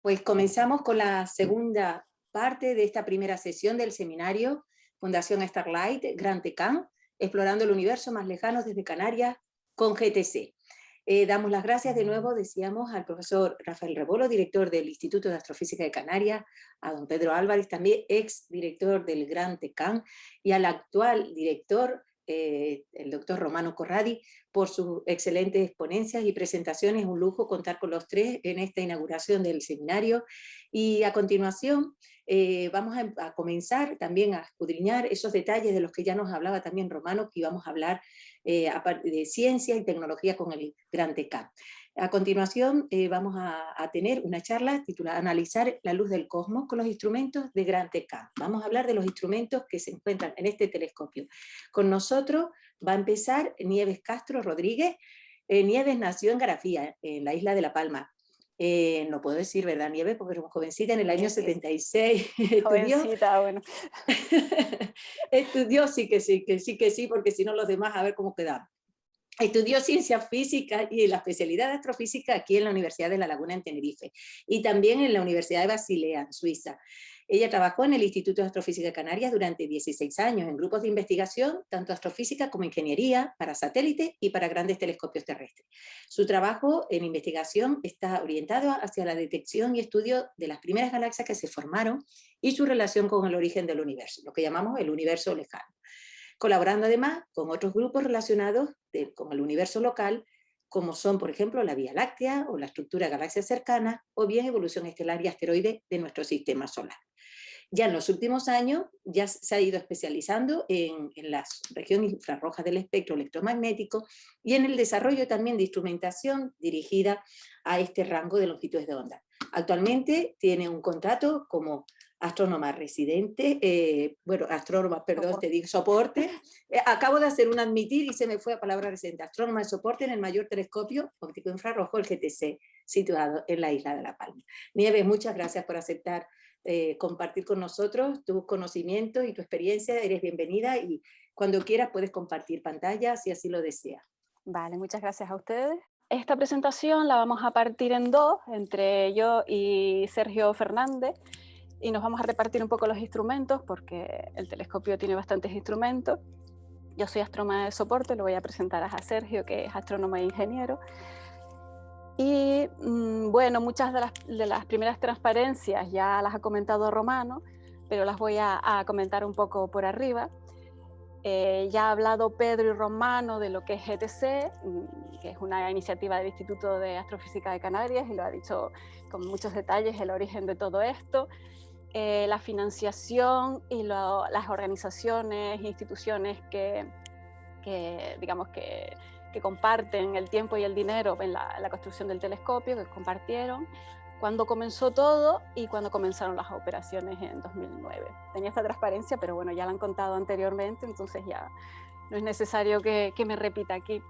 Pues comenzamos con la segunda parte de esta primera sesión del seminario Fundación Starlight Gran Tecán, explorando el universo más lejano desde Canarias con GTC. Damos las gracias de nuevo, decíamos, al profesor Rafael Rebolo, director del Instituto de Astrofísica de Canarias, a don Pedro Álvarez, también ex director del Gran Tecán, y al actual director, el doctor Romano Corradi, por sus excelentes ponencias y presentaciones. Un lujo contar con los tres en esta inauguración del seminario. Y a continuación vamos a comenzar también a escudriñar esos detalles de los que ya nos hablaba también Romano, que íbamos a hablar de ciencia y tecnología con el Gran Tecán. A continuación vamos a tener una charla titulada Analizar la luz del cosmos con los instrumentos de Gran Tecán. Vamos a hablar de los instrumentos que se encuentran en este telescopio. Con nosotros va a empezar Nieves Castro Rodríguez. Nieves nació en Garafía, en la isla de La Palma. No puedo decir, ¿verdad, Nieves? Porque era jovencita, en el año 76. Jovencita, bueno. Estudió, sí que sí, porque si no los demás a ver cómo quedaban. Estudió ciencias físicas y la especialidad de astrofísica aquí en la Universidad de La Laguna en Tenerife y también en la Universidad de Basilea, en Suiza. Ella trabajó en el Instituto de Astrofísica de Canarias durante 16 años en grupos de investigación, tanto astrofísica como ingeniería, para satélites y para grandes telescopios terrestres. Su trabajo en investigación está orientado hacia la detección y estudio de las primeras galaxias que se formaron y su relación con el origen del universo, lo que llamamos el universo lejano, colaborando además con otros grupos relacionados con el universo local, como son, por ejemplo, la Vía Láctea o la estructura de galaxias cercanas, o bien evolución estelar y asteroides de nuestro sistema solar. Ya en los últimos años ya se ha ido especializando en las regiones infrarrojas del espectro electromagnético y en el desarrollo también de instrumentación dirigida a este rango de longitudes de onda. Actualmente tiene un contrato como astrónoma residente, astrónoma, perdón, te digo, soporte. Acabo de hacer un admitir y se me fue la palabra residente. Astrónoma de soporte en el mayor telescopio óptico infrarrojo, el GTC, situado en la isla de La Palma. Nieves, muchas gracias por aceptar compartir con nosotros tus conocimientos y tu experiencia. Eres bienvenida y cuando quieras puedes compartir pantalla si así lo deseas. Vale, muchas gracias a ustedes. Esta presentación la vamos a partir en dos, entre yo y Sergio Fernández, y nos vamos a repartir un poco los instrumentos porque el telescopio tiene bastantes instrumentos. Yo soy astrónoma de soporte, lo voy a presentar a Sergio, que es astrónomo e ingeniero. Y bueno, muchas de las primeras transparencias ya las ha comentado Romano, pero las voy a comentar un poco por arriba. Ya ha hablado Pedro y Romano de lo que es GTC, que es una iniciativa del Instituto de Astrofísica de Canarias, y lo ha dicho con muchos detalles el origen de todo esto, la financiación y las organizaciones e instituciones que digamos que comparten el tiempo y el dinero en la construcción del telescopio, que compartieron, cuando comenzó todo y cuando comenzaron las operaciones en 2009. Tenía esta transparencia, pero bueno, ya la han contado anteriormente, entonces ya no es necesario que me repita aquí.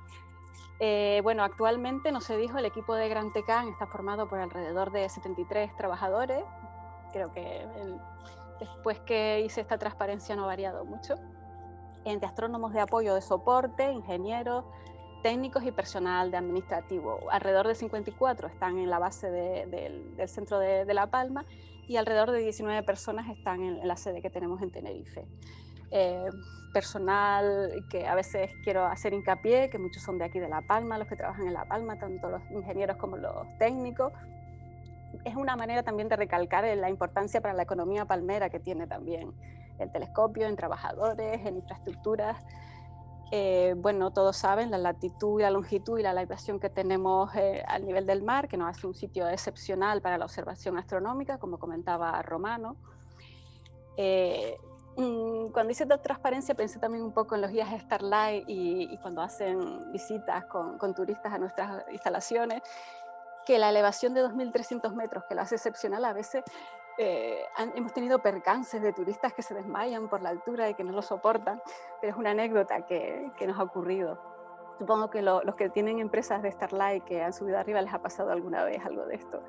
Bueno, actualmente, no se dijo, el equipo de Gran Tecán está formado por alrededor de 73 trabajadores. Creo que después que hice esta transparencia no ha variado mucho. Entre astrónomos de apoyo de soporte, ingenieros, técnicos y personal de administrativo. Alrededor de 54 están en la base del centro de La Palma y alrededor de 19 personas están en la sede que tenemos en Tenerife. Personal que a veces quiero hacer hincapié, que muchos son de aquí de La Palma, los que trabajan en La Palma, tanto los ingenieros como los técnicos. Es una manera también de recalcar la importancia para la economía palmera que tiene también el telescopio, en trabajadores, en infraestructuras. Bueno, todos saben la latitud y la longitud y la libración que tenemos al nivel del mar, que nos hace un sitio excepcional para la observación astronómica, como comentaba Romano. Cuando hice esta transparencia pensé también un poco en los guías Starlight y cuando hacen visitas con turistas a nuestras instalaciones, que la elevación de 2.300 metros, que lo hace excepcional, a veces hemos tenido percances de turistas que se desmayan por la altura y que no lo soportan, pero es una anécdota que nos ha ocurrido. Supongo que los que tienen empresas de Starlight que han subido arriba les ha pasado alguna vez algo de esto.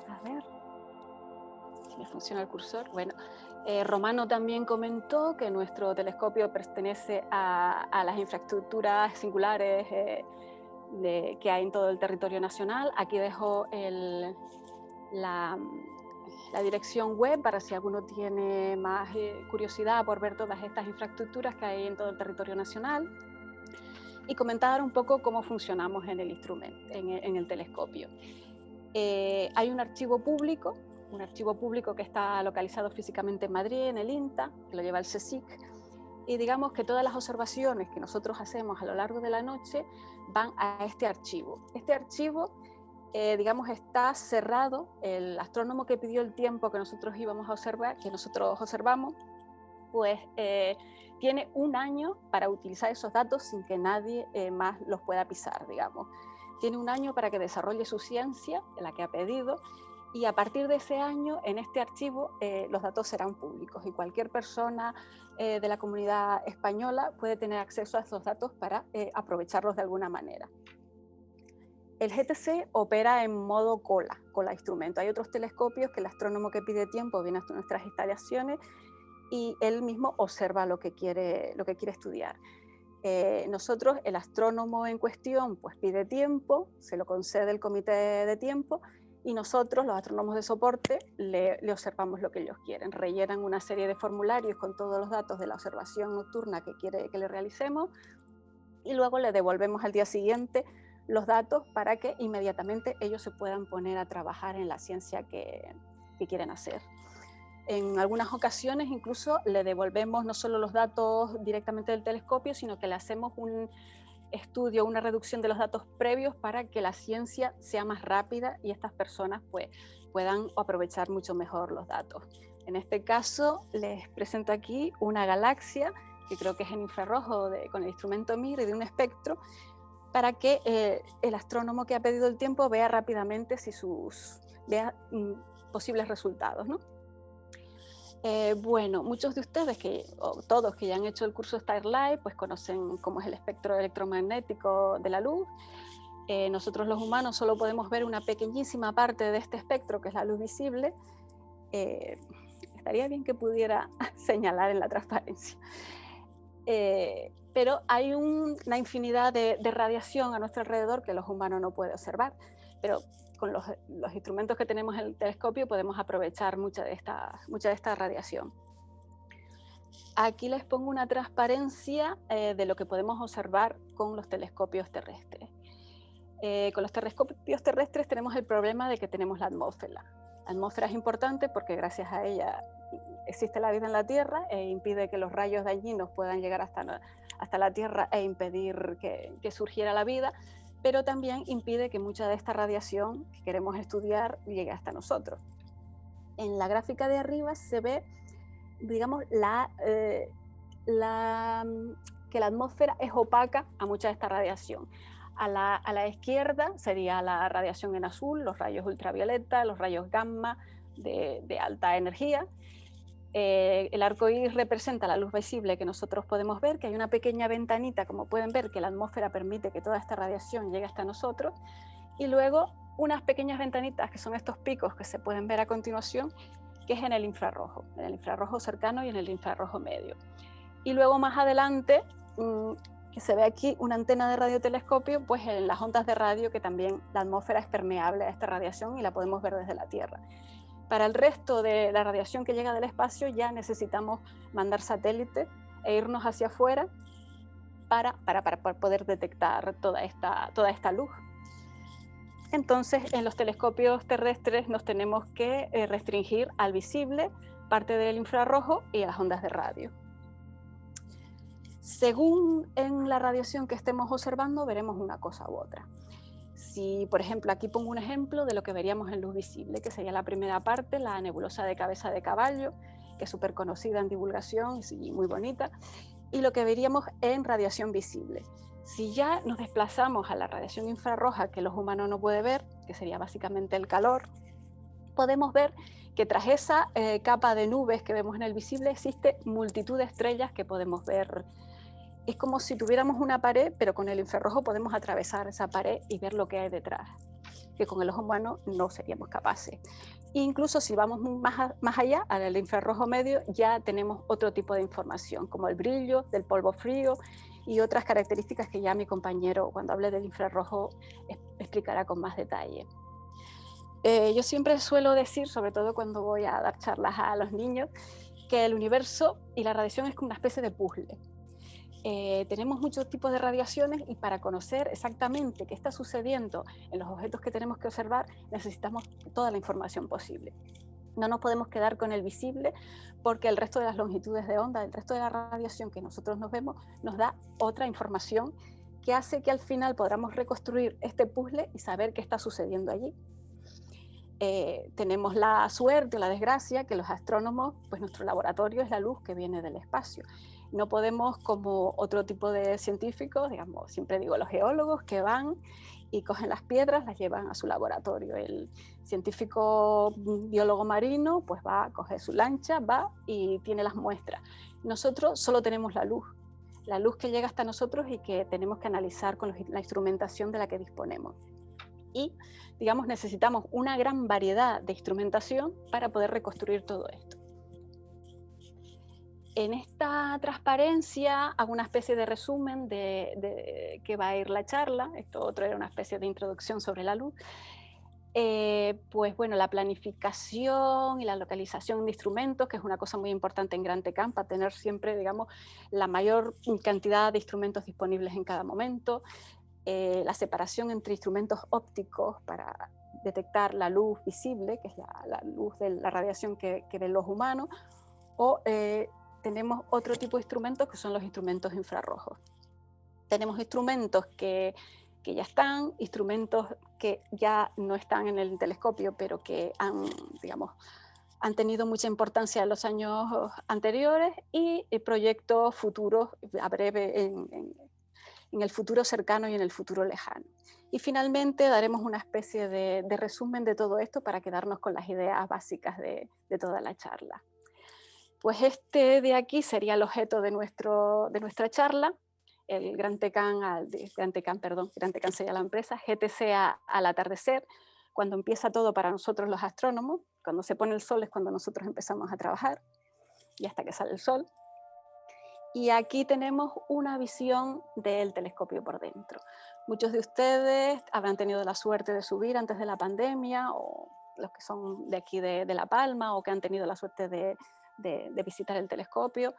A ver si me funciona el cursor. Bueno, Romano también comentó que nuestro telescopio pertenece a las infraestructuras singulares que hay en todo el territorio nacional. Aquí dejo la dirección web para si alguno tiene más curiosidad por ver todas estas infraestructuras que hay en todo el territorio nacional, y comentar un poco cómo funcionamos en el instrumento, en el telescopio. Hay un archivo público que está localizado físicamente en Madrid, en el INTA, que lo lleva el CSIC, y digamos que todas las observaciones que nosotros hacemos a lo largo de la noche van a este archivo. Este archivo, digamos, está cerrado. El astrónomo que pidió el tiempo que nosotros íbamos a observar, que nosotros observamos, pues tiene un año para utilizar esos datos sin que nadie más los pueda pisar, digamos. Tiene un año para que desarrolle su ciencia, la que ha pedido, y a partir de ese año, en este archivo, los datos serán públicos y cualquier persona de la comunidad española puede tener acceso a esos datos para aprovecharlos de alguna manera. El GTC opera en modo cola instrumento. Hay otros telescopios que el astrónomo que pide tiempo viene a nuestras instalaciones y él mismo observa lo que quiere estudiar. Nosotros, el astrónomo en cuestión, pues pide tiempo, se lo concede el comité de tiempo, y nosotros, los astrónomos de soporte, le observamos lo que ellos quieren. Rellenan una serie de formularios con todos los datos de la observación nocturna que quiere que le realicemos, y luego le devolvemos al día siguiente los datos para que inmediatamente ellos se puedan poner a trabajar en la ciencia que quieren hacer. En algunas ocasiones incluso le devolvemos no solo los datos directamente del telescopio, sino que le hacemos un estudio, una reducción de los datos previos para que la ciencia sea más rápida y estas personas pues, puedan aprovechar mucho mejor los datos. En este caso les presento aquí una galaxia que creo que es en infrarrojo con el instrumento MIR y de un espectro, para que el astrónomo que ha pedido el tiempo vea rápidamente vea posibles resultados, ¿no? Bueno, muchos de ustedes, o todos que ya han hecho el curso Starlight, pues conocen cómo es el espectro electromagnético de la luz. Nosotros los humanos solo podemos ver una pequeñísima parte de este espectro, que es la luz visible. Estaría bien que pudiera señalar en la transparencia. Pero hay una infinidad de radiación a nuestro alrededor que los humanos no pueden observar, pero con los instrumentos que tenemos en el telescopio podemos aprovechar mucha de esta radiación. Aquí les pongo una transparencia de lo que podemos observar con los telescopios terrestres. Con los telescopios terrestres tenemos el problema de que tenemos la atmósfera. La atmósfera es importante porque gracias a ella existe la vida en la Tierra e impide que los rayos dañinos puedan llegar hasta la Tierra e impedir que surgiera la vida, pero también impide que mucha de esta radiación que queremos estudiar llegue hasta nosotros. En la gráfica de arriba se ve, digamos, que la atmósfera es opaca a mucha de esta radiación. A la izquierda sería la radiación en azul, los rayos ultravioleta, los rayos gamma de alta energía. El arco iris representa la luz visible que nosotros podemos ver, que hay una pequeña ventanita, como pueden ver, que la atmósfera permite que toda esta radiación llegue hasta nosotros, y luego unas pequeñas ventanitas que son estos picos que se pueden ver a continuación, que es en el infrarrojo cercano y en el infrarrojo medio. Y luego más adelante, que se ve aquí una antena de radiotelescopio, pues en las ondas de radio, que también la atmósfera es permeable a esta radiación y la podemos ver desde la Tierra. Para el resto de la radiación que llega del espacio ya necesitamos mandar satélites e irnos hacia afuera para poder detectar toda esta luz. Entonces, en los telescopios terrestres nos tenemos que restringir al visible, parte del infrarrojo y a las ondas de radio. Según en la radiación que estemos observando, veremos una cosa u otra. Si, por ejemplo, aquí pongo un ejemplo de lo que veríamos en luz visible, que sería la primera parte, la nebulosa de cabeza de caballo, que es súper conocida en divulgación y muy bonita, y lo que veríamos en radiación visible. Si ya nos desplazamos a la radiación infrarroja, que los humanos no pueden ver, que sería básicamente el calor, podemos ver que tras esa capa de nubes que vemos en el visible existe multitud de estrellas que podemos ver. Es como si tuviéramos una pared, pero con el infrarrojo podemos atravesar esa pared y ver lo que hay detrás, que con el ojo humano no seríamos capaces. Incluso si vamos más allá, al infrarrojo medio, ya tenemos otro tipo de información, como el brillo del polvo frío y otras características que ya mi compañero, cuando hable del infrarrojo, explicará con más detalle. Yo siempre suelo decir, sobre todo cuando voy a dar charlas a los niños, que el universo y la radiación es como una especie de puzzle. Tenemos muchos tipos de radiaciones y para conocer exactamente qué está sucediendo en los objetos que tenemos que observar necesitamos toda la información posible. No nos podemos quedar con el visible porque el resto de las longitudes de onda, el resto de la radiación que nosotros nos vemos, nos da otra información que hace que al final podamos reconstruir este puzzle y saber qué está sucediendo allí. Tenemos la suerte o la desgracia que los astrónomos, pues nuestro laboratorio es la luz que viene del espacio. No podemos, como otro tipo de científicos, digamos, siempre digo los geólogos que van y cogen las piedras, las llevan a su laboratorio. El científico biólogo marino, pues va, coge su lancha, va y tiene las muestras. Nosotros solo tenemos la luz que llega hasta nosotros y que tenemos que analizar con la instrumentación de la que disponemos. Y, digamos, necesitamos una gran variedad de instrumentación para poder reconstruir todo esto. En esta transparencia hago una especie de resumen de qué va a ir la charla. Esto otro era una especie de introducción sobre la luz. Pues bueno, la planificación y la localización de instrumentos, que es una cosa muy importante en Gran Tecán, para tener siempre, digamos, la mayor cantidad de instrumentos disponibles en cada momento. La separación entre instrumentos ópticos para detectar la luz visible, que es la luz de la radiación que ven los humanos, o tenemos otro tipo de instrumentos que son los instrumentos infrarrojos. Tenemos instrumentos que ya están, instrumentos que ya no están en el telescopio, pero que han tenido mucha importancia en los años anteriores, y proyectos futuros a breve en el futuro cercano y en el futuro lejano. Y finalmente daremos una especie de resumen de todo esto para quedarnos con las ideas básicas de toda la charla. Pues este de aquí sería el objeto de nuestra charla, el Gran Tecán sería la empresa, GTC al atardecer, cuando empieza todo para nosotros los astrónomos. Cuando se pone el sol es cuando nosotros empezamos a trabajar y hasta que sale el sol. Y aquí tenemos una visión del telescopio por dentro. Muchos de ustedes habrán tenido la suerte de subir antes de la pandemia, o los que son de aquí de La Palma, o que han tenido la suerte de visitar el telescopio,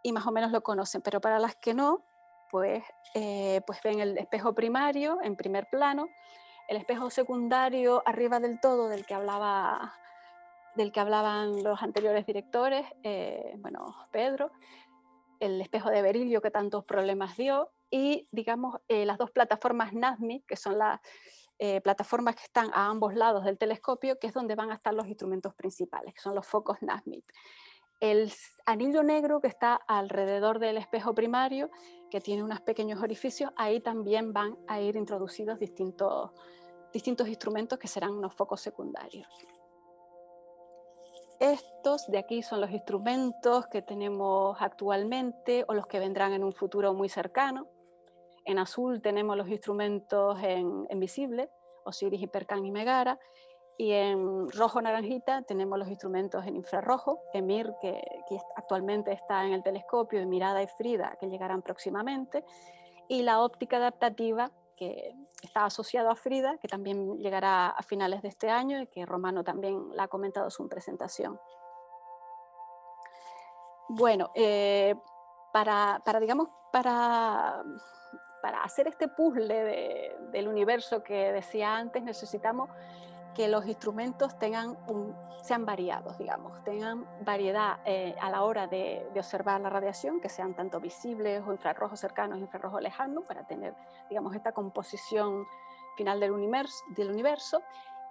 y más o menos lo conocen. Pero para las que no, pues ven el espejo primario en primer plano, el espejo secundario arriba del todo, del que hablaban los anteriores directores, Pedro, el espejo de berilio que tantos problemas dio, y digamos las dos plataformas NASMIT, que son las plataformas que están a ambos lados del telescopio, que es donde van a estar los instrumentos principales, que son los focos NASMIT. El anillo negro que está alrededor del espejo primario, que tiene unos pequeños orificios, ahí también van a ir introducidos distintos instrumentos que serán unos focos secundarios. Estos de aquí son los instrumentos que tenemos actualmente o los que vendrán en un futuro muy cercano. En azul tenemos los instrumentos en visible, Osiris, Hipercán y Megara, y en rojo naranjita tenemos los instrumentos en infrarrojo, EMIR, que actualmente está en el telescopio, y Mirada y Frida, que llegarán próximamente, y la óptica adaptativa, que está asociado a Frida, que también llegará a finales de este año y que Romano también la ha comentado en su presentación. Bueno, para hacer este puzzle del universo que decía antes, necesitamos que los instrumentos sean variados, digamos, tengan variedad a la hora de observar la radiación, que sean tanto visibles o infrarrojos cercanos, infrarrojos lejanos, para tener, digamos, esta composición final del universo,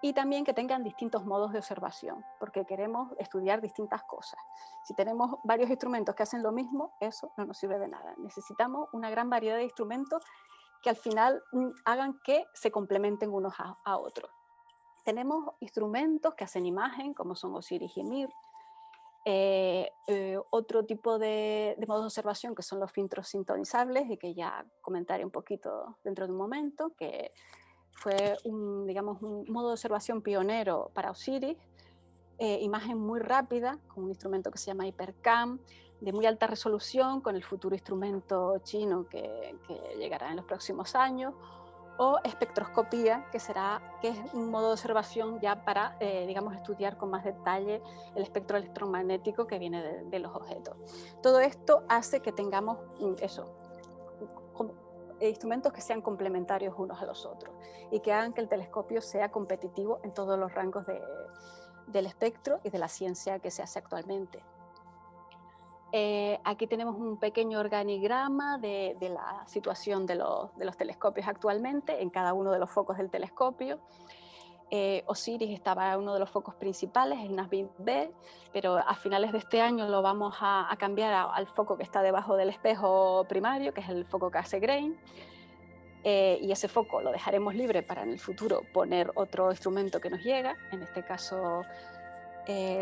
y también que tengan distintos modos de observación, porque queremos estudiar distintas cosas. Si tenemos varios instrumentos que hacen lo mismo, eso no nos sirve de nada. Necesitamos una gran variedad de instrumentos que al final hagan que se complementen unos a otros. Tenemos instrumentos que hacen imagen, como son Osiris y Mir. Otro tipo de modos de observación que son los filtros sintonizables, y que ya comentaré un poquito dentro de un momento, que fue digamos, un modo de observación pionero para Osiris, imagen muy rápida, con un instrumento que se llama HyperCam, de muy alta resolución, con el futuro instrumento chino que llegará en los próximos años, o espectroscopía, que es un modo de observación ya para, digamos, estudiar con más detalle el espectro electromagnético que viene de los objetos. Todo esto hace que tengamos instrumentos que sean complementarios unos a los otros y que hagan que el telescopio sea competitivo en todos los rangos del espectro y de la ciencia que se hace actualmente. Aquí tenemos un pequeño organigrama de la situación de los telescopios actualmente en cada uno de los focos del telescopio. Osiris estaba en uno de los focos principales, el Nasmyth B, pero a finales de este año lo vamos a cambiar al foco que está debajo del espejo primario, que es el foco Cassegrain. Y ese foco lo dejaremos libre para en el futuro poner otro instrumento que nos llega, en este caso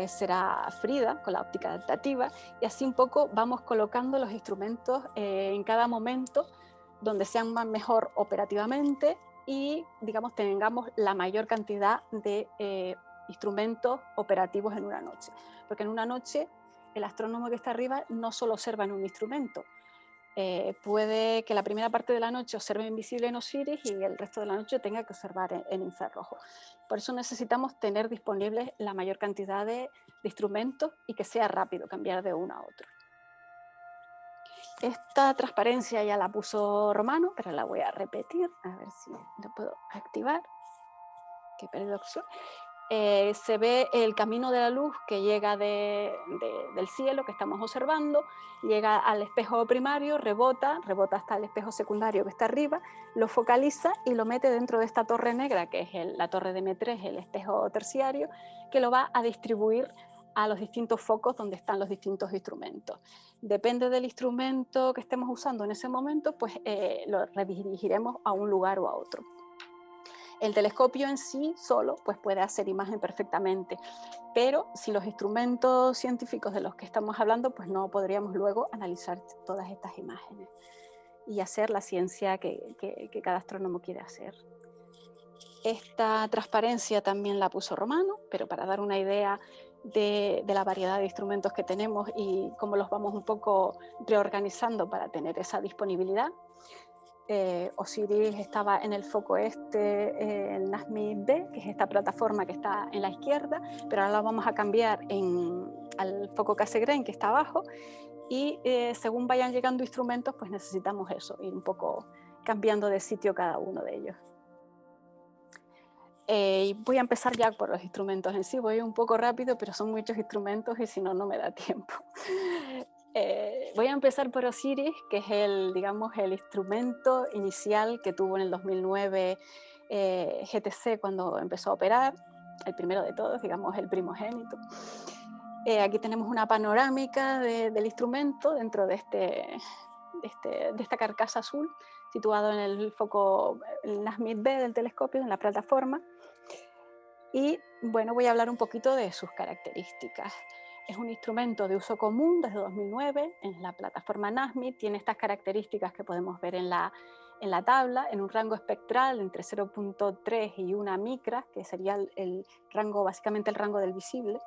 será Frida con la óptica adaptativa, y así un poco vamos colocando los instrumentos en cada momento donde sean mejor operativamente y, digamos, tengamos la mayor cantidad de instrumentos operativos en una noche, porque en una noche el astrónomo que está arriba no solo observa en un instrumento. Puede que la primera parte de la noche observe invisible en Osiris y el resto de la noche tenga que observar en infrarrojo. Por eso necesitamos tener disponibles la mayor cantidad de instrumentos y que sea rápido cambiar de uno a otro. Esta transparencia ya la puso Romano, pero la voy a repetir, a ver si lo puedo activar. Qué paradoxo. Se ve el camino de la luz que llega del cielo que estamos observando, llega al espejo primario, rebota hasta el espejo secundario que está arriba, lo focaliza y lo mete dentro de esta torre negra, que es la torre de M3, el espejo terciario, que lo va a distribuir a los distintos focos donde están los distintos instrumentos. Depende del instrumento que estemos usando en ese momento, pues lo redirigiremos a un lugar o a otro. El telescopio en sí solo pues puede hacer imagen perfectamente, pero sin los instrumentos científicos de los que estamos hablando, pues no podríamos luego analizar todas estas imágenes y hacer la ciencia que cada astrónomo quiere hacer. Esta transparencia también la puso Romano, pero para dar una idea de la variedad de instrumentos que tenemos y cómo los vamos un poco reorganizando para tener esa disponibilidad. Osiris estaba en el foco el Nasmyth B, que es esta plataforma que está en la izquierda, pero ahora la vamos a cambiar al foco Cassegrain, que está abajo, y según vayan llegando instrumentos, pues necesitamos eso, ir un poco cambiando de sitio cada uno de ellos. Y voy a empezar ya por los instrumentos en sí, voy un poco rápido, pero son muchos instrumentos y si no, no me da tiempo. Voy a empezar por Osiris, que es el instrumento inicial que tuvo en el 2009 GTC cuando empezó a operar, el primero de todos, digamos el primogénito. Aquí tenemos una panorámica del instrumento dentro de esta carcasa azul, situado en el foco Nasmyth B del telescopio, en la plataforma. Y bueno, voy a hablar un poquito de sus características. Es un instrumento de uso común desde 2009 en la plataforma Nasmyth. Tiene estas características que podemos ver en la tabla, en un rango espectral entre 0.3 y 1 micra, que sería el rango, básicamente el rango del visible.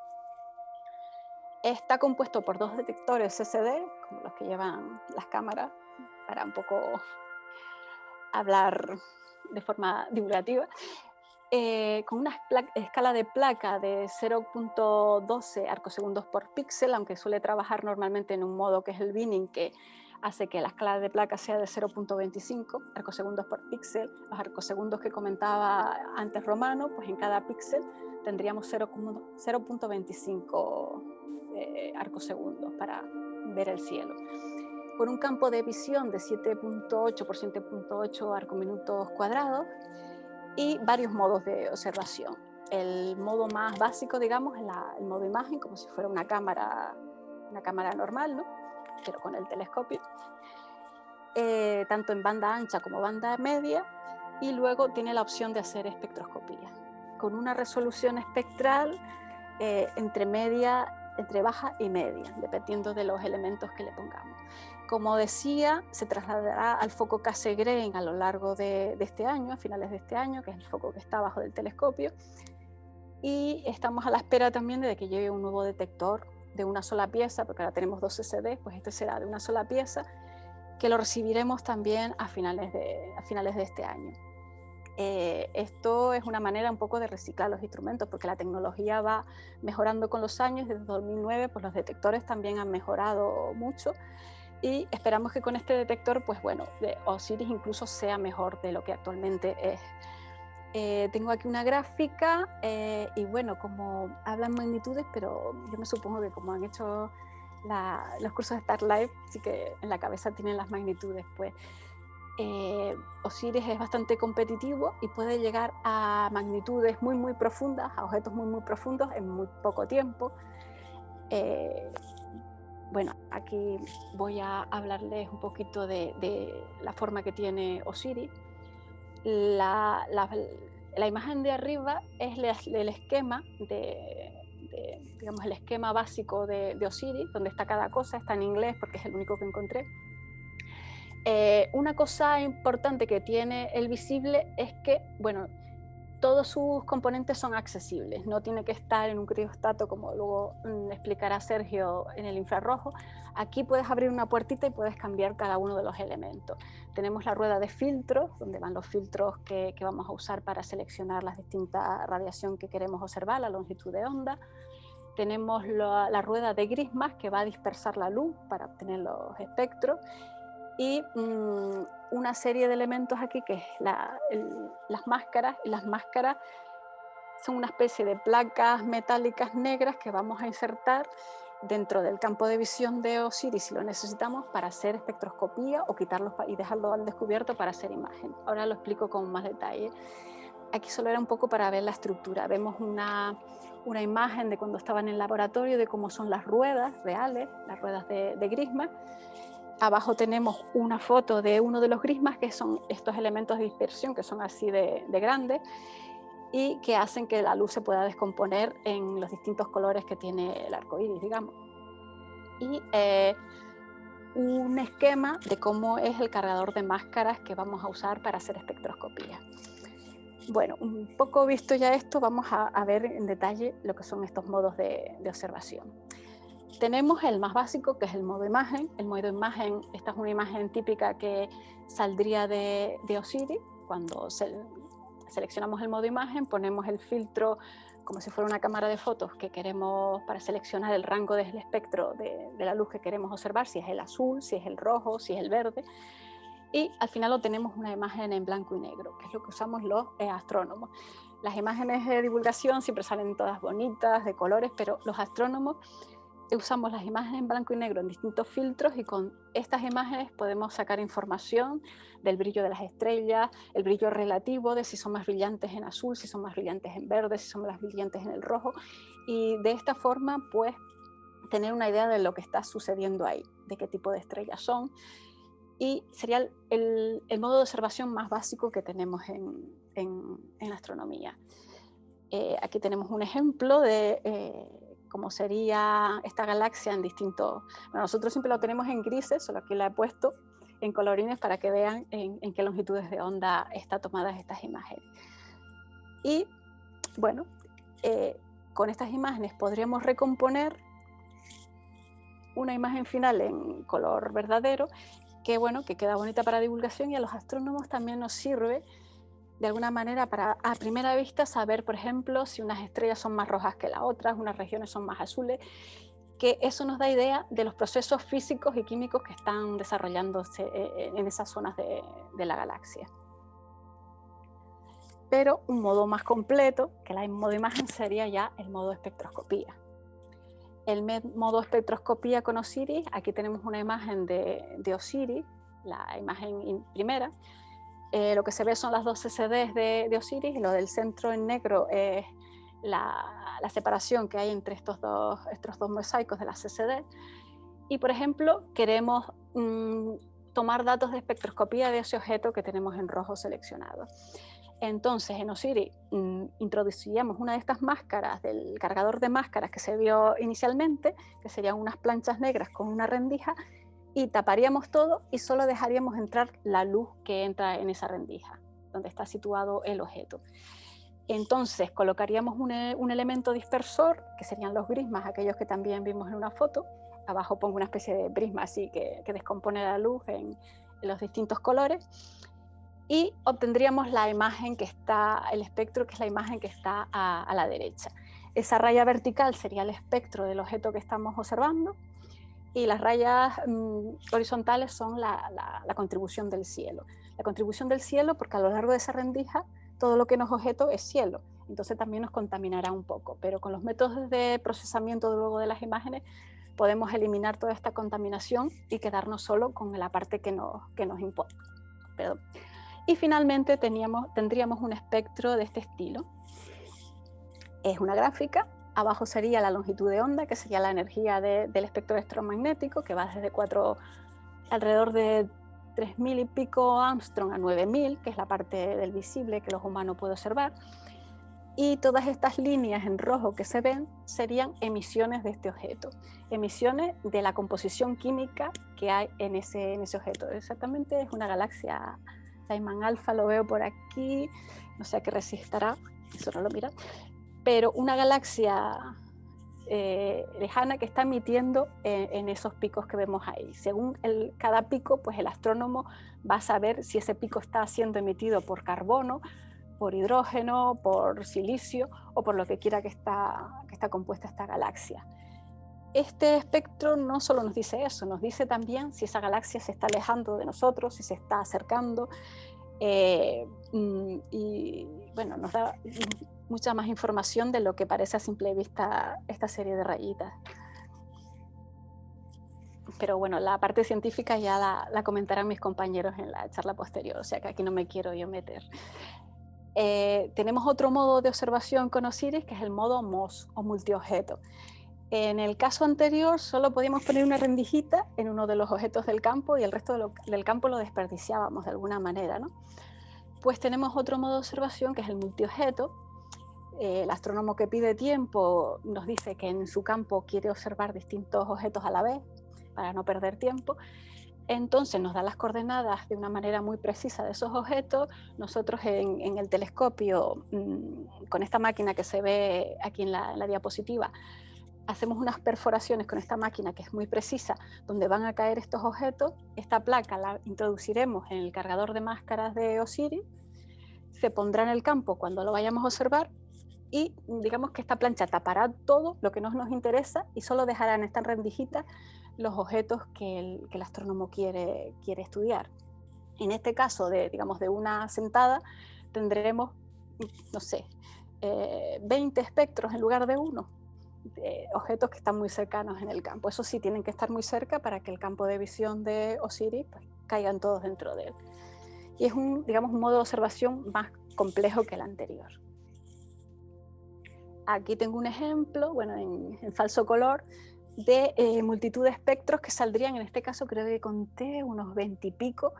Está compuesto por 2 detectores CCD, como los que llevan las cámaras, para un poco hablar de forma divulgativa. Con una escala de placa de 0.12 arcosegundos por píxel, aunque suele trabajar normalmente en un modo que es el binning, que hace que la escala de placa sea de 0.25 arcosegundos por píxel. Los arcosegundos que comentaba antes Romano, pues en cada píxel tendríamos 0.25 arcosegundos para ver el cielo. Con un campo de visión de 7.8 por 7.8 arcominutos cuadrados, y varios modos de observación. El modo más básico, digamos, es el modo imagen, como si fuera una cámara normal, ¿no? Pero con el telescopio, tanto en banda ancha como banda media, y luego tiene la opción de hacer espectroscopía, con una resolución espectral entre baja y media, dependiendo de los elementos que le pongamos. Como decía, se trasladará al foco Cassegrain a lo largo de este año, a finales de este año, que es el foco que está abajo del telescopio, y estamos a la espera también de que llegue un nuevo detector de una sola pieza, porque ahora tenemos 2 CCD, pues este será de una sola pieza, que lo recibiremos también a finales de este año. Esto es una manera un poco de reciclar los instrumentos, porque la tecnología va mejorando con los años. Desde 2009 pues los detectores también han mejorado mucho, y esperamos que con este detector, pues bueno, OSIRIS incluso sea mejor de lo que actualmente es. Tengo aquí una gráfica y bueno, como hablan magnitudes, pero yo me supongo que como han hecho los cursos de Starlight, sí que en la cabeza tienen las magnitudes, pues OSIRIS es bastante competitivo y puede llegar a magnitudes muy profundas, a objetos muy profundos en muy poco tiempo. Bueno, aquí voy a hablarles un poquito de la forma que tiene OSIRIS. La imagen de arriba es el esquema digamos, el esquema básico de OSIRIS, donde está cada cosa. Está en inglés porque es el único que encontré. Una cosa importante que tiene el visible es que, bueno, todos sus componentes son accesibles, no tiene que estar en un criostato como luego explicará Sergio en el infrarrojo. Aquí puedes abrir una puertita y puedes cambiar cada uno de los elementos. Tenemos la rueda de filtros, donde van los filtros que vamos a usar para seleccionar las distintas radiación que queremos observar, la longitud de onda. Tenemos la rueda de Grismas, que va a dispersar la luz para obtener los espectros, y una serie de elementos aquí que es las máscaras, y las máscaras son una especie de placas metálicas negras que vamos a insertar dentro del campo de visión de OSIRIS si lo necesitamos para hacer espectroscopía o quitarlos y dejarlo al descubierto para hacer imagen. Ahora lo explico con más detalle. Aquí solo era un poco para ver la estructura. Vemos una imagen de cuando estaban en el laboratorio de cómo son las ruedas reales, las ruedas de Grismas. Abajo tenemos una foto de uno de los Grismas, que son estos elementos de dispersión que son así de grandes y que hacen que la luz se pueda descomponer en los distintos colores que tiene el arco iris, digamos. Y un esquema de cómo es el cargador de máscaras que vamos a usar para hacer espectroscopía. Bueno, un poco visto ya esto, vamos a ver en detalle lo que son estos modos de observación. Tenemos el más básico, que es el modo imagen. El modo imagen, esta es una imagen típica que saldría de OSIRIS. Cuando seleccionamos el modo imagen, ponemos el filtro como si fuera una cámara de fotos que queremos para seleccionar el rango del espectro de la luz que queremos observar, si es el azul, si es el rojo, si es el verde. Y al final obtenemos una imagen en blanco y negro, que es lo que usamos los astrónomos. Las imágenes de divulgación siempre salen todas bonitas, de colores, pero los astrónomos usamos las imágenes en blanco y negro en distintos filtros, y con estas imágenes podemos sacar información del brillo de las estrellas, el brillo relativo de si son más brillantes en azul, si son más brillantes en verde, si son más brillantes en el rojo, y de esta forma pues tener una idea de lo que está sucediendo ahí, de qué tipo de estrellas son, y sería el modo de observación más básico que tenemos en astronomía. Aquí tenemos un ejemplo de cómo sería esta galaxia en distintos... Bueno, nosotros siempre lo tenemos en grises, solo aquí la he puesto en colorines para que vean en qué longitudes de onda están tomadas estas imágenes. Y bueno, con estas imágenes podríamos recomponer una imagen final en color verdadero que, bueno, que queda bonita para divulgación, y a los astrónomos también nos sirve de alguna manera para a primera vista saber, por ejemplo, si unas estrellas son más rojas que las otras, unas regiones son más azules, que eso nos da idea de los procesos físicos y químicos que están desarrollándose en esas zonas de la galaxia. Pero un modo más completo que el modo imagen sería ya el modo espectroscopía. El modo espectroscopía con OSIRIS, aquí tenemos una imagen de OSIRIS, la imagen primera, lo que se ve son las dos CCDs de Osiris, y lo del centro en negro es la separación que hay entre estos dos mosaicos de la CCD. Y, por ejemplo, queremos tomar datos de espectroscopía de ese objeto que tenemos en rojo seleccionado. Entonces, en Osiris introduciríamos una de estas máscaras del cargador de máscaras que se vio inicialmente, que serían unas planchas negras con una rendija, y taparíamos todo y solo dejaríamos entrar la luz que entra en esa rendija, donde está situado el objeto. Entonces colocaríamos un elemento dispersor, que serían los prismas, aquellos que también vimos en una foto. Abajo pongo una especie de prisma así que descompone la luz en los distintos colores, y obtendríamos la imagen que está, el espectro, que es la imagen que está a la derecha. Esa raya vertical sería el espectro del objeto que estamos observando, y las rayas horizontales son la contribución del cielo. La contribución del cielo, porque a lo largo de esa rendija todo lo que nos objeto es cielo, entonces también nos contaminará un poco, pero con los métodos de procesamiento luego de las imágenes podemos eliminar toda esta contaminación y quedarnos solo con la parte que nos importa. Perdón. Y finalmente tendríamos un espectro de este estilo. Es una gráfica. Abajo sería la longitud de onda, que sería la energía del espectro electromagnético, que va desde alrededor de 3.000 y pico Armstrong a 9.000, que es la parte del visible que los humanos pueden observar. Y todas estas líneas en rojo que se ven serían emisiones de este objeto, emisiones de la composición química que hay en ese objeto. Exactamente es una galaxia Lyman Alpha, lo veo por aquí, no sé a qué resistirá, eso no lo mira, pero una galaxia lejana que está emitiendo en esos picos que vemos ahí. Según cada pico, pues el astrónomo va a saber si ese pico está siendo emitido por carbono, por hidrógeno, por silicio o por lo que quiera que está compuesta esta galaxia. Este espectro no solo nos dice eso, nos dice también si esa galaxia se está alejando de nosotros, si se está acercando, y bueno, nos da mucha más información de lo que parece a simple vista esta serie de rayitas. Pero bueno, la parte científica ya la comentarán mis compañeros en la charla posterior, o sea que aquí no me quiero yo meter. Tenemos otro modo de observación con Osiris, que es el modo MOS o multiobjeto. En el caso anterior solo podíamos poner una rendijita en uno de los objetos del campo y el resto del campo lo desperdiciábamos de alguna manera, ¿no? Pues tenemos otro modo de observación que es el multiobjeto. El astrónomo que pide tiempo nos dice que en su campo quiere observar distintos objetos a la vez para no perder tiempo. Entonces nos da las coordenadas de una manera muy precisa de esos objetos. Nosotros en el telescopio, con esta máquina que se ve aquí en la diapositiva, hacemos unas perforaciones con esta máquina que es muy precisa, donde van a caer estos objetos. Esta placa la introduciremos en el cargador de máscaras de Osiris, se pondrá en el campo cuando lo vayamos a observar, y digamos que esta plancha tapará todo lo que no nos interesa y solo dejará en esta rendijita los objetos que el astrónomo quiere estudiar. En este caso, digamos, de una sentada, tendremos, no sé, 20 espectros en lugar de uno, de objetos que están muy cercanos en el campo. Eso sí, tienen que estar muy cerca para que el campo de visión de Osiris pues, caigan todos dentro de él. Y es digamos, un modo de observación más complejo que el anterior. Aquí tengo un ejemplo, bueno, en falso color, de multitud de espectros que saldrían, en este caso creo que conté unos 20 y pico,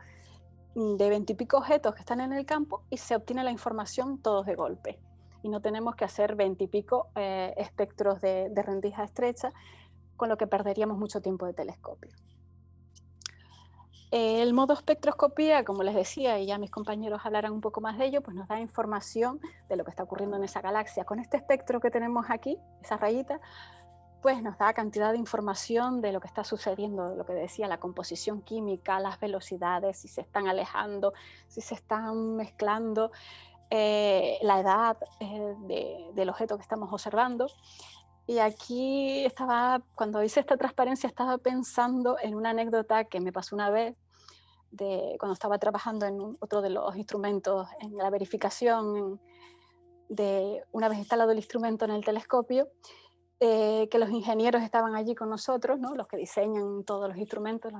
de 20 y pico objetos que están en el campo, y se obtiene la información todos de golpe. Y no tenemos que hacer 20 y pico espectros de rendija estrecha, con lo que perderíamos mucho tiempo de telescopio. El modo espectroscopía, como les decía, y ya mis compañeros hablarán un poco más de ello, pues nos da información de lo que está ocurriendo en esa galaxia. Con este espectro que tenemos aquí, esa rayita, pues nos da cantidad de información de lo que está sucediendo, de lo que decía, la composición química, las velocidades, si se están alejando, si se están mezclando, la edad del objeto que estamos observando. Y aquí cuando hice esta transparencia, estaba pensando en una anécdota que me pasó una vez, cuando estaba trabajando en otro de los instrumentos, en la verificación de una vez instalado el instrumento en el telescopio, que los ingenieros estaban allí con nosotros, ¿no? Los que diseñan todos los instrumentos,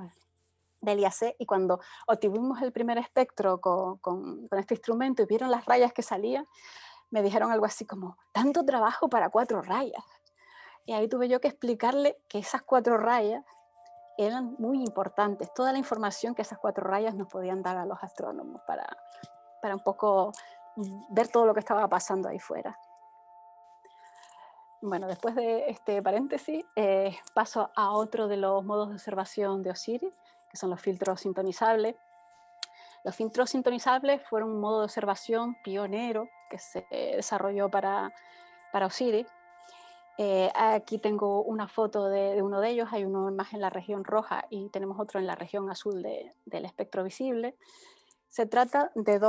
del IAC, y cuando obtuvimos el primer espectro con este instrumento y vieron las rayas que salían, me dijeron algo así como, tanto trabajo para 4 rayas. Y ahí tuve yo que explicarle que esas 4 rayas eran muy importantes, toda la información que esas 4 rayas nos podían dar a los astrónomos para un poco ver todo lo que estaba pasando ahí fuera. Bueno, después de este paréntesis, paso a otro de los modos de observación de OSIRIS, que son los filtros sintonizables. Los filtros sintonizables fueron un modo de observación pionero que se desarrolló para OSIRIS. Aquí tengo una foto de uno de ellos, hay uno más en la región roja y tenemos otro en la región azul del espectro visible. Se trata de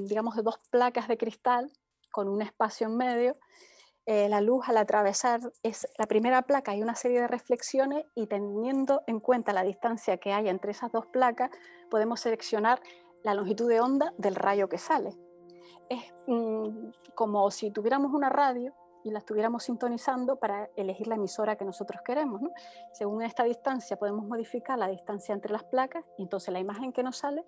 digamos, de dos placas de cristal con un espacio en medio. La luz al atravesar es la primera placa, hay una serie de reflexiones y teniendo en cuenta la distancia que hay entre esas dos placas, podemos seleccionar la longitud de onda del rayo que sale. Es como si tuviéramos una radio y la estuviéramos sintonizando para elegir la emisora que nosotros queremos, ¿no? Según esta distancia podemos modificar la distancia entre las placas y entonces la imagen que nos sale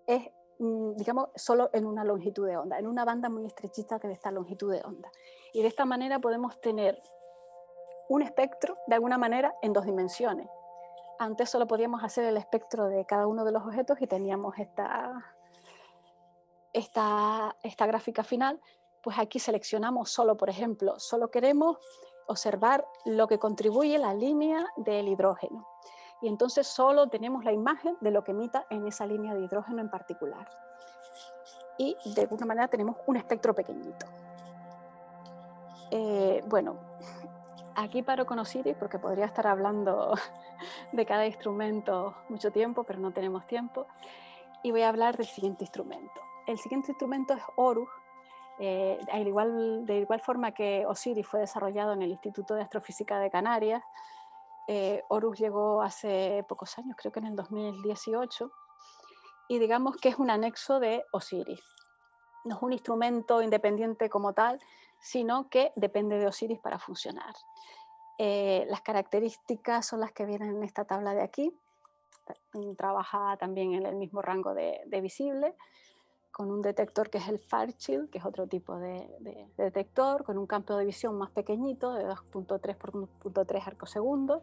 es, digamos, solo en una longitud de onda, en una banda muy estrechita de esta longitud de onda. Y de esta manera podemos tener un espectro, de alguna manera, en 2 dimensiones. Antes solo podíamos hacer el espectro de cada uno de los objetos y teníamos esta gráfica final. Pues aquí seleccionamos solo, por ejemplo, solo queremos observar lo que contribuye la línea del hidrógeno. Y entonces solo tenemos la imagen de lo que emita en esa línea de hidrógeno en particular. Y de alguna manera tenemos un espectro pequeñito. Bueno, aquí paro con OSIRIS porque podría estar hablando de cada instrumento mucho tiempo, pero no tenemos tiempo. Y voy a hablar del siguiente instrumento. El siguiente instrumento es Horus. De igual forma que OSIRIS fue desarrollado en el Instituto de Astrofísica de Canarias, Horus llegó hace pocos años, creo que en el 2018, y digamos que es un anexo de OSIRIS. No es un instrumento independiente como tal, sino que depende de OSIRIS para funcionar. Las características son las que vienen en esta tabla de aquí. Trabaja también en el mismo rango de visible, con un detector que es el Fairchild, que es otro tipo de detector, con un campo de visión más pequeñito, de 2.3 por 1.3 arcosegundos,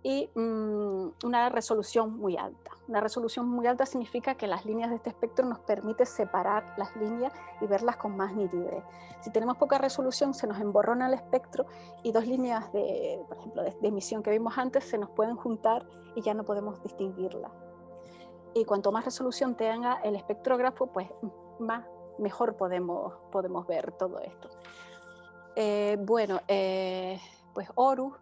y una resolución muy alta. Una resolución muy alta significa que las líneas de este espectro nos permite separar las líneas y verlas con más nitidez. Si tenemos poca resolución, se nos emborrona el espectro y 2 líneas, por ejemplo, de emisión que vimos antes, se nos pueden juntar y ya no podemos distinguirlas. Y cuanto más resolución tenga el espectrógrafo, pues mejor podemos ver todo esto. Pues Horus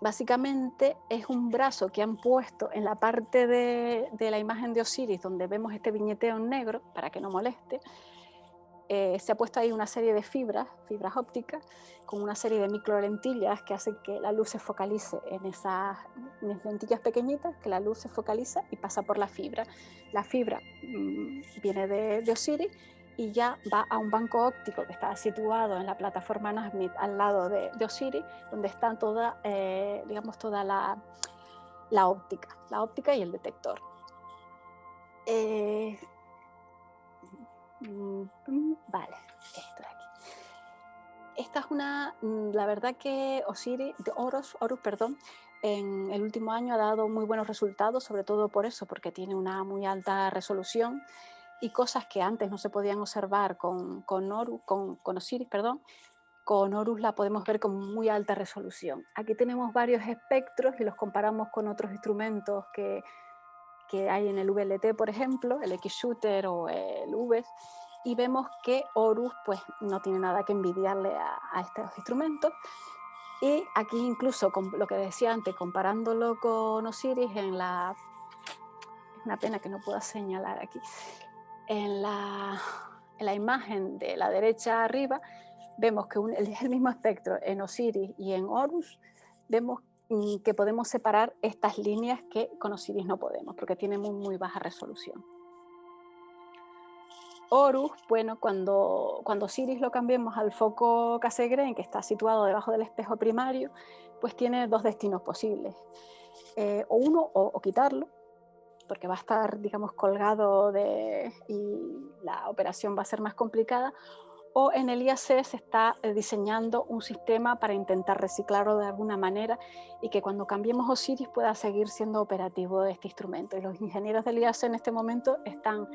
básicamente es un brazo que han puesto en la parte de la imagen de OSIRIS, donde vemos este viñeteo en negro, para que no moleste. Se ha puesto ahí una serie de fibras ópticas, con una serie de microlentillas que hacen que la luz se focalice en esas lentillas pequeñitas, que la luz se focaliza y pasa por la fibra. La fibra viene de OSIRIS y ya va a un banco óptico que está situado en la plataforma NASMIT al lado de OSIRIS, donde está toda, toda la óptica y el detector. Vale, esto de aquí. Esta es la verdad que Horus, en el último año ha dado muy buenos resultados, sobre todo por eso, porque tiene una muy alta resolución y cosas que antes no se podían observar con OSIRIS, con Horus la podemos ver con muy alta resolución. Aquí tenemos varios espectros y los comparamos con otros instrumentos que hay en el VLT, por ejemplo, el X-Shooter o el VES, y vemos que Horus pues, no tiene nada que envidiarle a estos instrumentos. Y aquí incluso, con lo que decía antes, comparándolo con OSIRIS, es una pena que no pueda señalar aquí, en la imagen de la derecha arriba, vemos que es el mismo espectro en OSIRIS y en Horus, vemos que podemos separar estas líneas que con OSIRIS no podemos, porque tienen muy baja resolución. Horus, bueno, cuando Osiris lo cambiemos al foco Cassegrain, que está situado debajo del espejo primario, pues tiene dos destinos posibles. O uno, o quitarlo, porque va a estar, digamos, colgado y la operación va a ser más complicada, o en el IAC se está diseñando un sistema para intentar reciclarlo de alguna manera y que cuando cambiemos Osiris pueda seguir siendo operativo este instrumento. Y los ingenieros del IAC en este momento están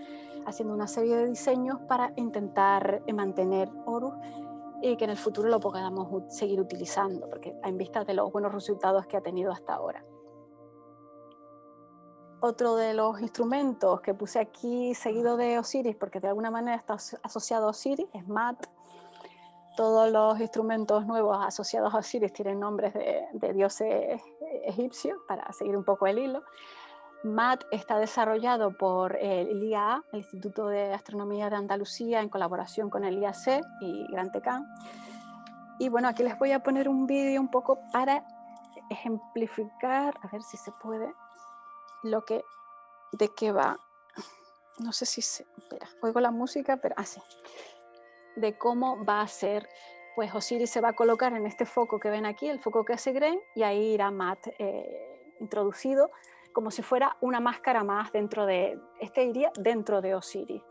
haciendo una serie de diseños para intentar mantener Horus y que en el futuro lo podamos seguir utilizando, porque en vista de los buenos resultados que ha tenido hasta ahora. Otro de los instrumentos que puse aquí seguido de Osiris, porque de alguna manera está asociado a Osiris, es Mat. Todos los instrumentos nuevos asociados a Osiris tienen nombres de dioses egipcios, para seguir un poco el hilo. Mat está desarrollado por el IAA, el Instituto de Astronomía de Andalucía, en colaboración con el IAC y Gran Tecán. Y bueno, aquí les voy a poner un vídeo un poco para ejemplificar, a ver si se puede, de qué va. No sé si se... Espera, oigo la música, pero así. De cómo va a ser, pues Osiris se va a colocar en este foco que ven aquí, el foco Cassegrain, y ahí irá Mat introducido como si fuera una máscara más dentro de, iría dentro de Osiris,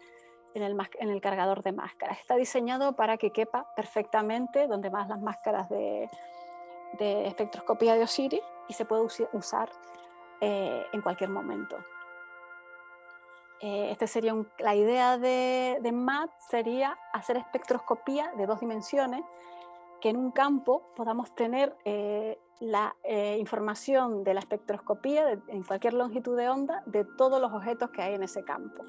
en el cargador de máscaras. Está diseñado para que quepa perfectamente donde más las máscaras de espectroscopía de Osiris y se puede usar en cualquier momento. La idea de MAT sería hacer espectroscopía de 2 dimensiones, que en un campo podamos tener la información de la espectroscopía en cualquier longitud de onda de todos los objetos que hay en ese campo.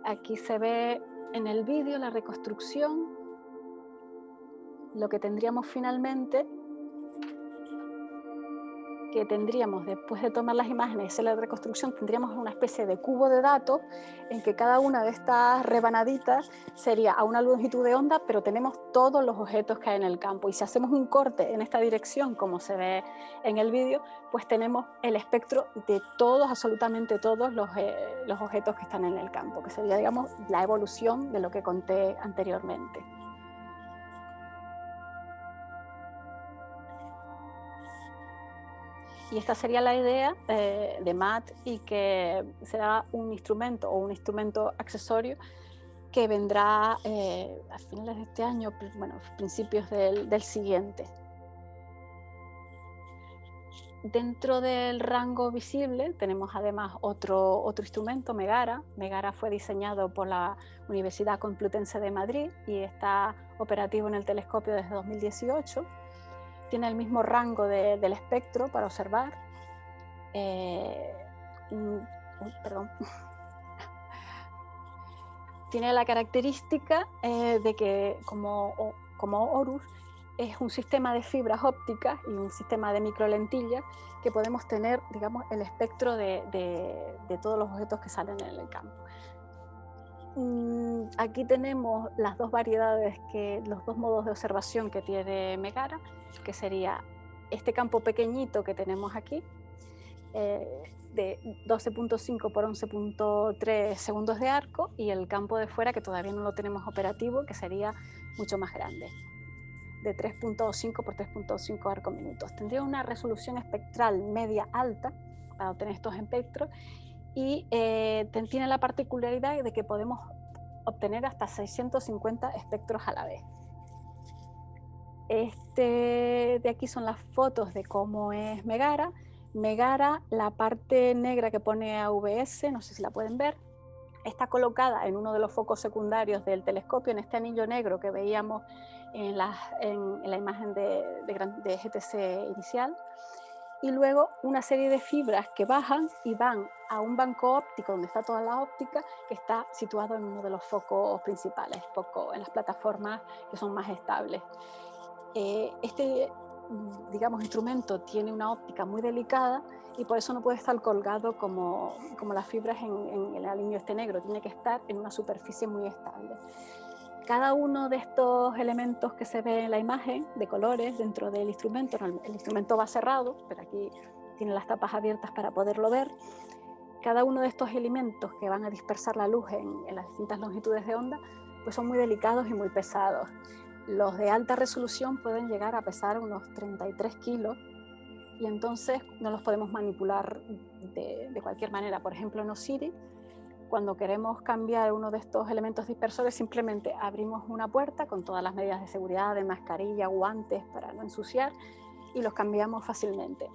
Aquí se ve en el vídeo la reconstrucción, lo que tendríamos finalmente, que tendríamos después de tomar las imágenes y hacer la reconstrucción, tendríamos una especie de cubo de datos en que cada una de estas rebanaditas sería a una longitud de onda, pero tenemos todos los objetos que hay en el campo. Y si hacemos un corte en esta dirección, como se ve en el vídeo, pues tenemos el espectro de todos, absolutamente todos los objetos que están en el campo, que sería, digamos, la evolución de lo que conté anteriormente. Y esta sería la idea de MAT, y que será un instrumento o un instrumento accesorio que vendrá a finales de este año, bueno, principios del siguiente. Dentro del rango visible tenemos además otro instrumento, Megara. Megara fue diseñado por la Universidad Complutense de Madrid y está operativo en el telescopio desde 2018. Tiene el mismo rango del espectro para observar. Perdón. Tiene la característica de que, como Horus, es un sistema de fibras ópticas y un sistema de microlentillas que podemos tener, digamos, el espectro de todos los objetos que salen en el campo. Aquí tenemos las dos variedades, los dos modos de observación que tiene Megara, que sería este campo pequeñito que tenemos aquí, de 12.5 por 11.3 segundos de arco, y el campo de fuera, que todavía no lo tenemos operativo, que sería mucho más grande, de 3.5 por 3.5 arco minutos. Tendría una resolución espectral media alta para obtener estos espectros, y tiene la particularidad de que podemos obtener hasta 650 espectros a la vez. De aquí son las fotos de cómo es Megara. Megara, la parte negra que pone AVS, no sé si la pueden ver, está colocada en uno de los focos secundarios del telescopio, en este anillo negro que veíamos en la imagen de GTC inicial, y luego una serie de fibras que bajan y van a un banco óptico donde está toda la óptica, que está situado en uno de los focos principales, en las plataformas que son más estables. Digamos, instrumento tiene una óptica muy delicada y por eso no puede estar colgado como las fibras en el anillo negro, tiene que estar en una superficie muy estable. Cada uno de estos elementos que se ve en la imagen de colores dentro del instrumento, el instrumento va cerrado, pero aquí tiene las tapas abiertas para poderlo ver, cada uno de estos elementos que van a dispersar la luz en las distintas longitudes de onda, pues son muy delicados y muy pesados. Los de alta resolución pueden llegar a pesar unos 33 kilos y entonces no los podemos manipular de cualquier manera. Por ejemplo, en Osiris, cuando queremos cambiar uno de estos elementos dispersores, simplemente abrimos una puerta con todas las medidas de seguridad, de mascarilla, guantes para no ensuciar, y los cambiamos fácilmente.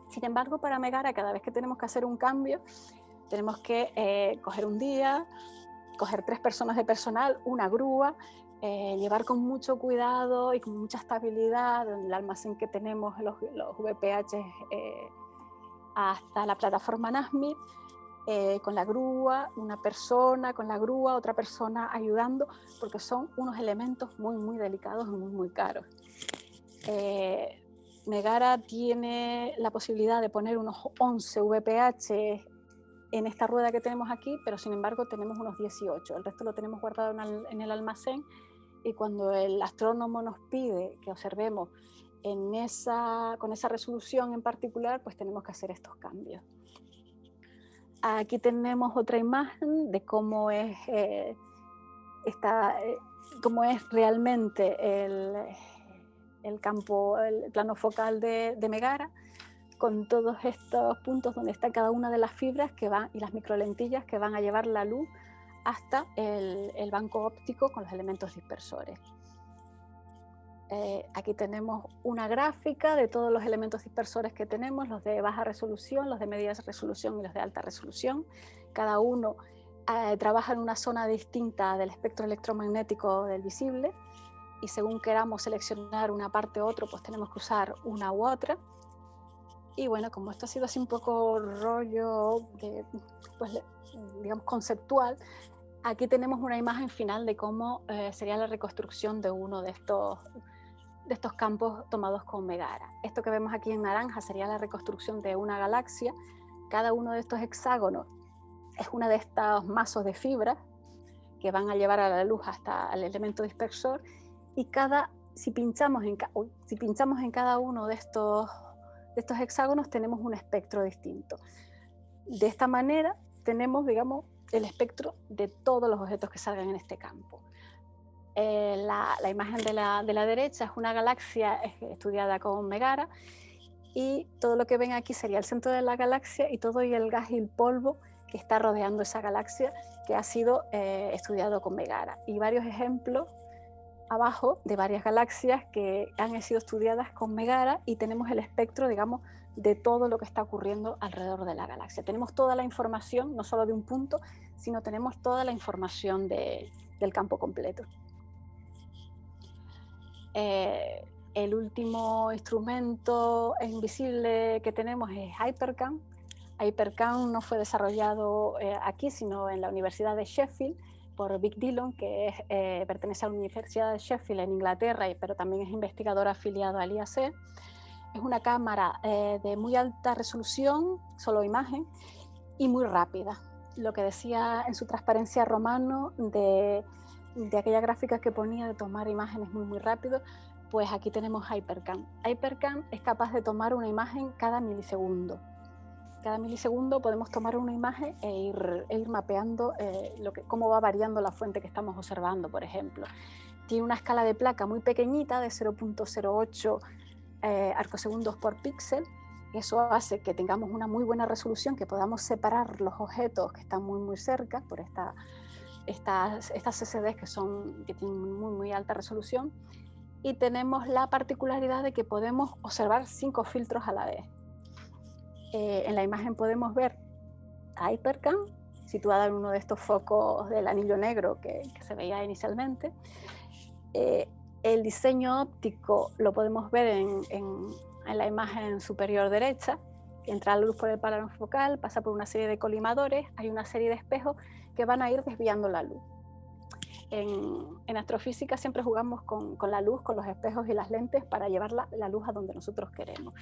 Sin embargo, para Megara, cada vez que tenemos que hacer un cambio, tenemos que coger un día, coger 3 personas de personal, una grúa, llevar con mucho cuidado y con mucha estabilidad el almacén que tenemos, los VPH, hasta la plataforma NASMIT, con la grúa, una persona con la grúa, otra persona ayudando, porque son unos elementos muy, muy delicados y muy, muy caros. Megara tiene la posibilidad de poner unos 11 VPH en esta rueda que tenemos aquí, pero sin embargo tenemos unos 18. El resto lo tenemos guardado en el almacén, y cuando el astrónomo nos pide que observemos con esa resolución en particular, pues tenemos que hacer estos cambios. Aquí tenemos otra imagen de cómo es, cómo es realmente el campo, el plano focal de Megara, con todos estos puntos donde está cada una de las fibras que van, y las microlentillas que van a llevar la luz hasta el banco óptico con los elementos dispersores. Aquí tenemos una gráfica de todos los elementos dispersores que tenemos, los de baja resolución, los de media resolución y los de alta resolución. Cada uno trabaja en una zona distinta del espectro electromagnético del visible, y según queramos seleccionar una parte u otra, pues tenemos que usar una u otra. Y bueno, como esto ha sido así un poco rollo, pues, digamos, conceptual, aquí tenemos una imagen final de cómo sería la reconstrucción de uno de estos campos tomados con Megara. Esto que vemos aquí en naranja sería la reconstrucción de una galaxia. Cada uno de estos hexágonos es uno de estos mazos de fibra que van a llevar a la luz hasta el elemento dispersor, y si pinchamos en cada uno de estos hexágonos, tenemos un espectro distinto. De esta manera tenemos, digamos, el espectro de todos los objetos que salgan en este campo. La imagen de la derecha es una galaxia estudiada con Megara, y todo lo que ven aquí sería el centro de la galaxia y todo el gas y el polvo que está rodeando esa galaxia, que ha sido estudiado con Megara. Y varios ejemplos abajo de varias galaxias que han sido estudiadas con Megara, y tenemos el espectro, digamos, de todo lo que está ocurriendo alrededor de la galaxia. Tenemos toda la información, no solo de un punto, sino tenemos toda la información del campo completo. El último instrumento invisible que tenemos es HyperCam. HyperCam no fue desarrollado aquí, sino en la Universidad de Sheffield, por Vic Dillon, que pertenece a la Universidad de Sheffield en Inglaterra, pero también es investigador afiliado al IAC. Es una cámara de muy alta resolución, solo imagen, y muy rápida. Lo que decía en su transparencia Romano de aquella gráfica que ponía de tomar imágenes muy, muy rápido, pues aquí tenemos HyperCam. HyperCam es capaz de tomar una imagen cada milisegundo. Cada milisegundo podemos tomar una imagen e ir mapeando cómo va variando la fuente que estamos observando, por ejemplo. Tiene una escala de placa muy pequeñita, de 0.08 arcosegundos por píxel. Eso hace que tengamos una muy buena resolución, que podamos separar los objetos que están muy, muy cerca por estas CCDs que tienen muy, muy alta resolución. Y tenemos la particularidad de que podemos observar 5 filtros a la vez. En la imagen podemos ver a HyperCam situada en uno de estos focos del anillo negro que se veía inicialmente. El diseño óptico lo podemos ver en la imagen superior derecha. Entra la luz por el plano focal, pasa por una serie de colimadores, hay una serie de espejos que van a ir desviando la luz. En astrofísica siempre jugamos con la luz, con los espejos y las lentes para llevar la luz a donde nosotros queremos.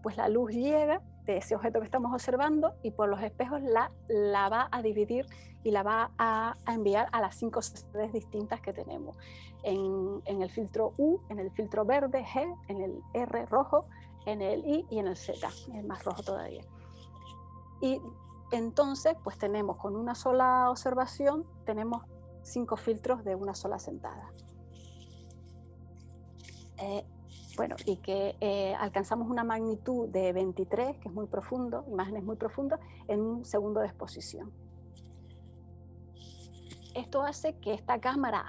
Pues la luz llega de ese objeto que estamos observando y por los espejos la va a dividir y la va a enviar a las 5 CCDs distintas que tenemos. En el filtro U, en el filtro verde, G, en el R rojo, en el I y en el Z, el más rojo todavía. Y entonces pues tenemos con una sola observación, tenemos 5 filtros de una sola sentada. Bueno, y que alcanzamos una magnitud de 23, que es muy profundo, imágenes muy profundas, en un segundo de exposición. Esto hace que esta cámara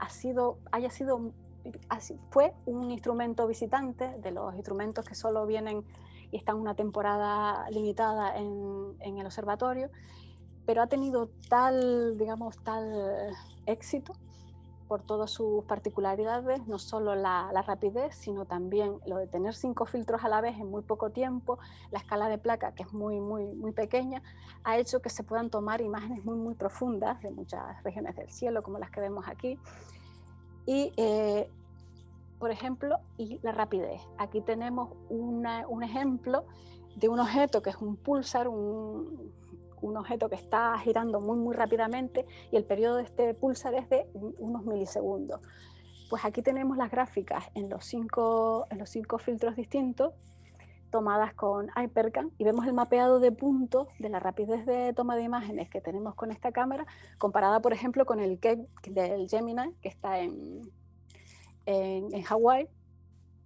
fue un instrumento visitante, de los instrumentos que solo vienen y están una temporada limitada en el observatorio, pero ha tenido tal éxito por todas sus particularidades, no solo la rapidez, sino también lo de tener 5 filtros a la vez en muy poco tiempo, la escala de placa, que es muy pequeña, ha hecho que se puedan tomar imágenes muy profundas de muchas regiones del cielo, como las que vemos aquí. Y, por ejemplo, y la rapidez. Aquí tenemos un ejemplo de un objeto que es un pulsar, un objeto que está girando muy rápidamente, y el periodo de este pulsar es de unos milisegundos. Pues aquí tenemos las gráficas en los cinco filtros distintos, tomadas con Hypercam, y vemos el mapeado de puntos de la rapidez de toma de imágenes que tenemos con esta cámara, comparada, por ejemplo, con el del Gemini, que está en Hawái,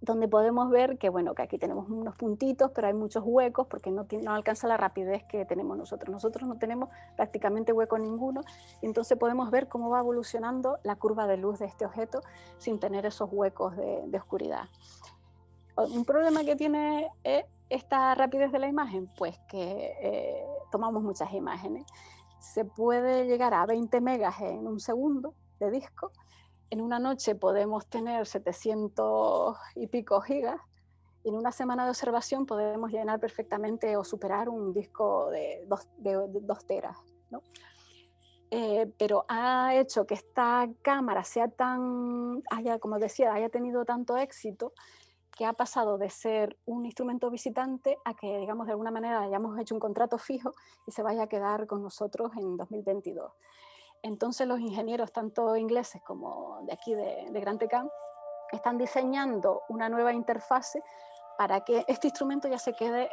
donde podemos ver que, bueno, que aquí tenemos unos puntitos, pero hay muchos huecos porque no alcanza la rapidez que tenemos nosotros. Nosotros no tenemos prácticamente hueco ninguno, y entonces podemos ver cómo va evolucionando la curva de luz de este objeto sin tener esos huecos de oscuridad. Un problema que tiene esta rapidez de la imagen, pues que tomamos muchas imágenes. Se puede llegar a 20 megas en un segundo de disco. En una noche podemos tener 700 y pico gigas, y en una semana de observación podemos llenar perfectamente o superar un disco de 2 teras, ¿no? Pero ha hecho que esta cámara como decía, haya tenido tanto éxito, que ha pasado de ser un instrumento visitante a que, digamos, de alguna manera hayamos hecho un contrato fijo y se vaya a quedar con nosotros en 2022. Entonces los ingenieros, tanto ingleses como de aquí de Gran Tecán, están diseñando una nueva interfase para que este instrumento ya se quede,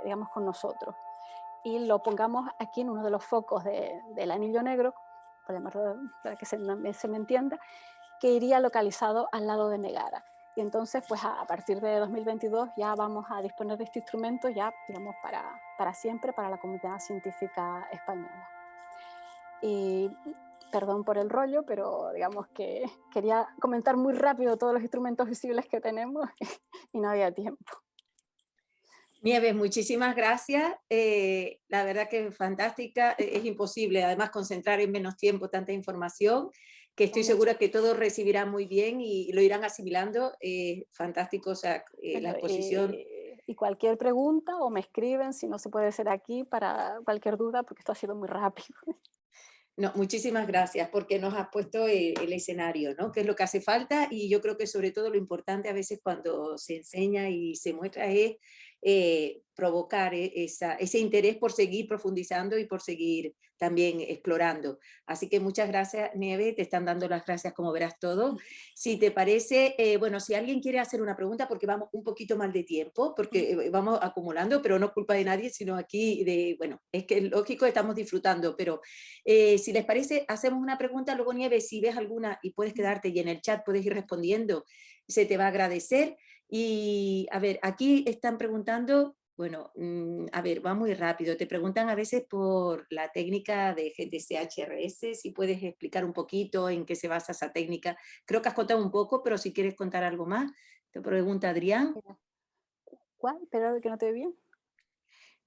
digamos, con nosotros, y lo pongamos aquí en uno de los focos del anillo negro, para que se me entienda, que iría localizado al lado de Megara. Y entonces, pues a partir de 2022 ya vamos a disponer de este instrumento, ya, digamos, para siempre, para la comunidad científica española. Y perdón por el rollo, pero digamos que quería comentar muy rápido todos los instrumentos visibles que tenemos y no había tiempo. Nieves, muchísimas gracias. La verdad que es fantástica. Es imposible, además, concentrar en menos tiempo tanta información, que estoy segura que todos recibirán muy bien y lo irán asimilando. Fantástico, o sea, la exposición. Y cualquier pregunta, o me escriben si no se puede ser aquí, para cualquier duda, porque esto ha sido muy rápido. No, muchísimas gracias, porque nos has puesto el escenario, ¿no? Que es lo que hace falta, y yo creo que sobre todo lo importante a veces cuando se enseña y se muestra es provocar ese interés por seguir profundizando y por seguir también explorando. Así que muchas gracias, Nieve, te están dando las gracias, como verás todo. Si te parece, bueno, si alguien quiere hacer una pregunta, porque vamos un poquito mal de tiempo, porque vamos acumulando, pero no es culpa de nadie, sino aquí bueno, es que lógico, estamos disfrutando, pero si les parece, hacemos una pregunta, luego Nieve, si ves alguna y puedes quedarte y en el chat puedes ir respondiendo, se te va a agradecer. Y a ver, aquí están preguntando, bueno, a ver, va muy rápido, te preguntan a veces por la técnica de GTC-HRS, si puedes explicar un poquito en qué se basa esa técnica. Creo que has contado un poco, pero si quieres contar algo más, te pregunta Adrián. ¿Cuál? Pero que no te ve bien.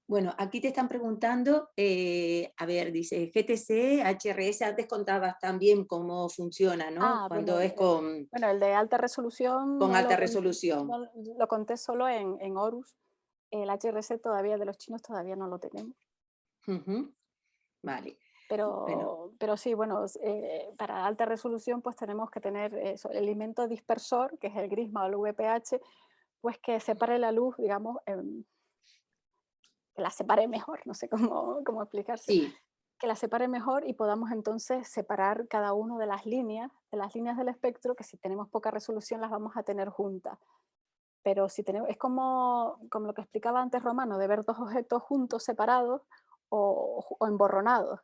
Bueno, aquí te están preguntando, a ver, dice GTC, HRS, antes contabas también cómo funciona, ¿no? Cuando es con el de alta resolución alta resolución. no lo conté solo en Horus. El HRC todavía, de los chinos, todavía no lo tenemos. Vale. Bueno. Pero sí, bueno, para alta resolución pues tenemos que tener el elemento dispersor, que es el Grisma o el VPH, pues que separe la luz, digamos, que la separe mejor, no sé cómo explicarse. Sí. Que la separe mejor y podamos entonces separar cada una de las líneas del espectro, que si tenemos poca resolución las vamos a tener juntas. Pero si tenemos, es como lo que explicaba antes Romano, de ver dos objetos juntos, separados, o emborronados.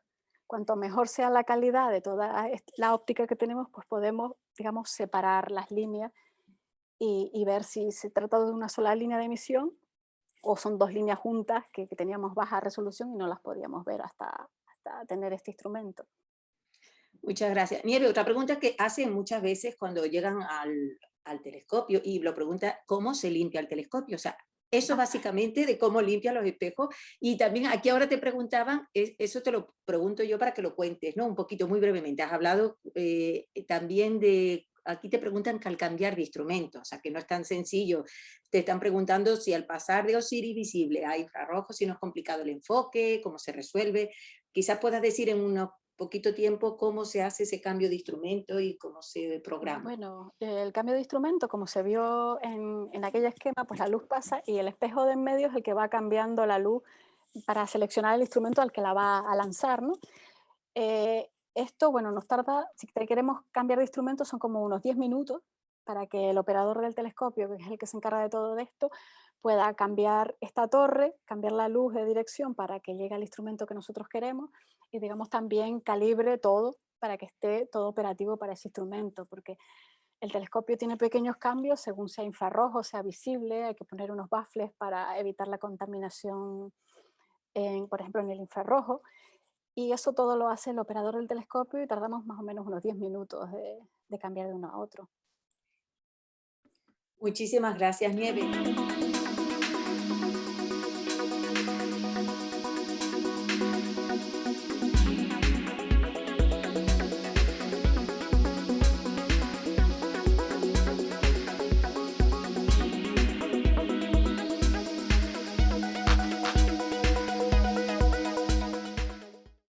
Cuanto mejor sea la calidad de toda la óptica que tenemos, pues podemos, digamos, separar las líneas y ver si se trata de una sola línea de emisión o son dos líneas juntas que teníamos baja resolución y no las podíamos ver hasta tener este instrumento. Muchas gracias. Nieve, otra pregunta que hacen muchas veces cuando llegan al telescopio y lo pregunta, ¿cómo se limpia el telescopio? O sea, eso básicamente de cómo limpia los espejos. Y también aquí ahora te preguntaban, eso te lo pregunto yo para que lo cuentes, ¿no? Un poquito, muy brevemente. Has hablado también de, aquí te preguntan que al cambiar de instrumento, o sea, que no es tan sencillo. Te están preguntando si al pasar de Osiris visible a infrarrojo, si no es complicado el enfoque, cómo se resuelve. Quizás puedas decir en unos poquito tiempo cómo se hace ese cambio de instrumento y cómo se programa. Bueno, el cambio de instrumento, como se vio en aquel esquema, pues la luz pasa y el espejo de en medio es el que va cambiando la luz para seleccionar el instrumento al que la va a lanzar, ¿no? Esto, bueno, nos tarda, si queremos cambiar de instrumento, son como unos 10 minutos para que el operador del telescopio, que es el que se encarga de todo esto, pueda cambiar esta torre, cambiar la luz de dirección para que llegue al instrumento que nosotros queremos y, digamos, también calibre todo para que esté todo operativo para ese instrumento, porque el telescopio tiene pequeños cambios según sea infrarrojo, sea visible, hay que poner unos baffles para evitar la contaminación, por ejemplo, en el infrarrojo, y eso todo lo hace el operador del telescopio y tardamos más o menos unos 10 minutos de cambiar de uno a otro. Muchísimas gracias, Nieve.